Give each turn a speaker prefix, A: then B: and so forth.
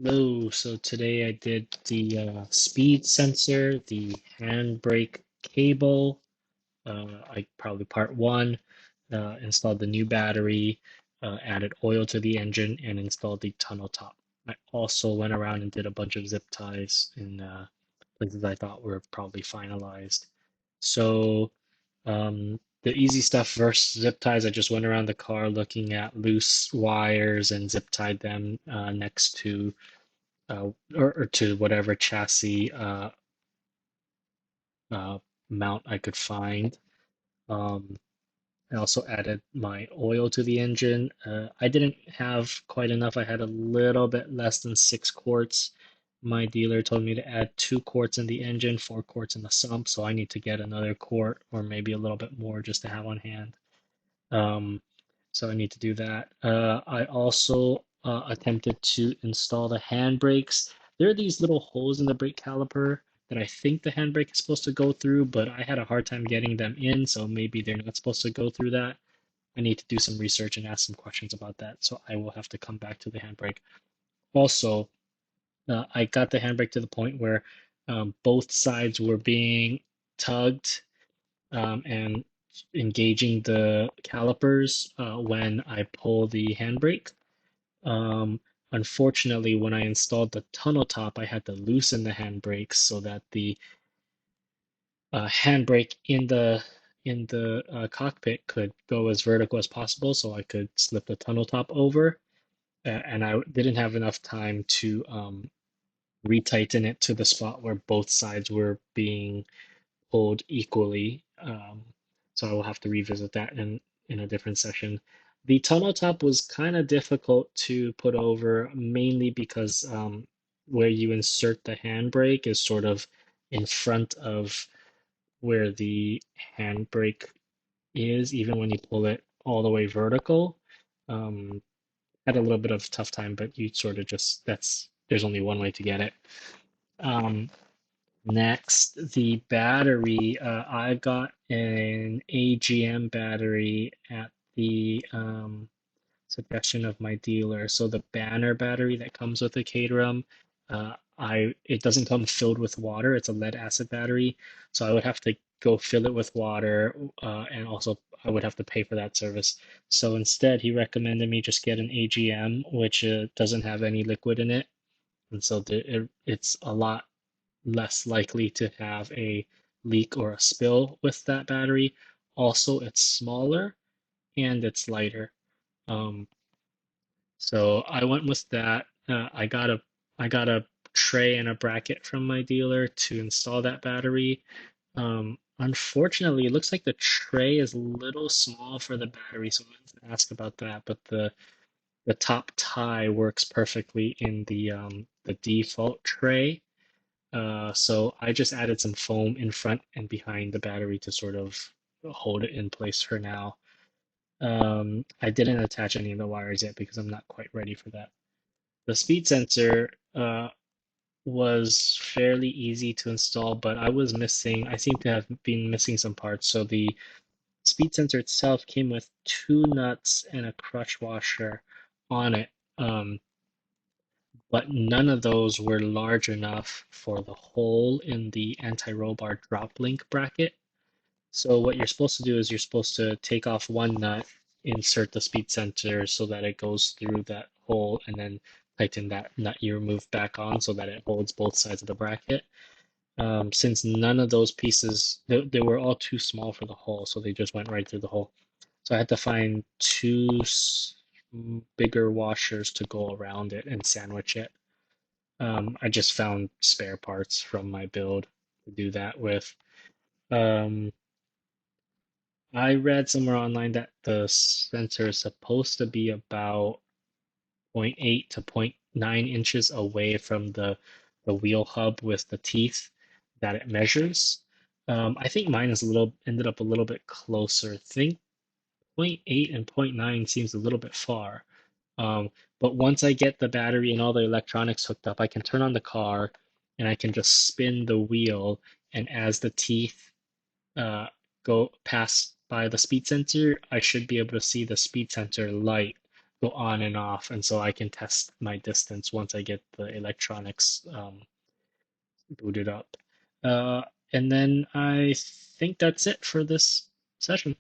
A: Hello, so today I did the speed sensor, the handbrake cable. I probably part one, installed the new battery, added oil to the engine, and installed the tunnel top. I also went around and did a bunch of zip ties in places I thought were probably finalized. So the easy stuff versus zip ties, I just went around the car looking at loose wires and zip tied them next to or to whatever chassis uh, mount I could find. Um, I also added my oil to the engine. I didn't have quite enough. I had a little bit less than 6 quarts. My dealer told me to add 2 quarts in the engine, 4 quarts in the sump, so I need to get another quart or maybe a little bit more just to have on hand. Um, so I need to do that. I also attempted to install the handbrakes. There are these little holes in the brake caliper that I think the handbrake is supposed to go through, but I had a hard time getting them in, so maybe they're not supposed to go through that. I need to do some research and ask some questions about that, so I will have to come back to the handbrake. Also, I got the handbrake to the point where both sides were being tugged and engaging the calipers when I pull the handbrake. Um, Unfortunately, when I installed the tunnel top, I had to loosen the handbrake so that the handbrake in the cockpit could go as vertical as possible, so I could slip the tunnel top over. And I didn't have enough time to retighten it to the spot where both sides were being pulled equally. So I will have to revisit that in a different session. The tunnel top was kind of difficult to put over, mainly because where you insert the handbrake is sort of in front of where the handbrake is, even when you pull it all the way vertical. Um, had a little bit of tough time, but you sort of just there's only one way to get it. Um, Next, the battery. I got an AGM battery at the suggestion of my dealer. So the banner battery that comes with the Caterham, it doesn't come filled with water. It's a lead acid battery, so I would have to go fill it with water, and also I would have to pay for that service. So instead, he recommended me just get an AGM, which doesn't have any liquid in it, and so it's a lot less likely to have a leak or a spill with that battery. Also, it's smaller and it's lighter. Um, so I went with that. I got a tray and a bracket from my dealer to install that battery. Unfortunately, it looks like the tray is a little small for the battery, so I wanted to ask about that. But the top tie works perfectly in the default tray. So I just added some foam in front and behind the battery to sort of hold it in place for now. I didn't attach any of the wires yet because I'm not quite ready for that. The speed sensor was fairly easy to install, but I seem to have been missing some parts. So the speed sensor itself came with 2 nuts and a clutch washer on it. Um, but none of those were large enough for the hole in the anti-roll bar drop link bracket. So what you're supposed to do is you're supposed to take off one nut, insert the speed sensor so that it goes through that hole, and then tighten that nut you removed back on so that it holds both sides of the bracket. Since none of those pieces, they were all too small for the hole, so they just went right through the hole. So I had to find two bigger washers to go around it and sandwich it. I just found spare parts from my build to do that with. Um, I read somewhere online that the sensor is supposed to be about zero point 0.8 to zero point 0.9 inches away from the wheel hub with the teeth that it measures. I think mine is ended up a little bit closer. I think zero point 0.8 and zero point 0.9 seems a little bit far. Um, but once I get the battery and all the electronics hooked up, I can turn on the car and I can just spin the wheel. And as the teeth uh, go pass by the speed sensor, I should be able to see the speed sensor light go on and off, and so I can test my distance once I get the electronics booted up. Uh, and then I think that's it for this session.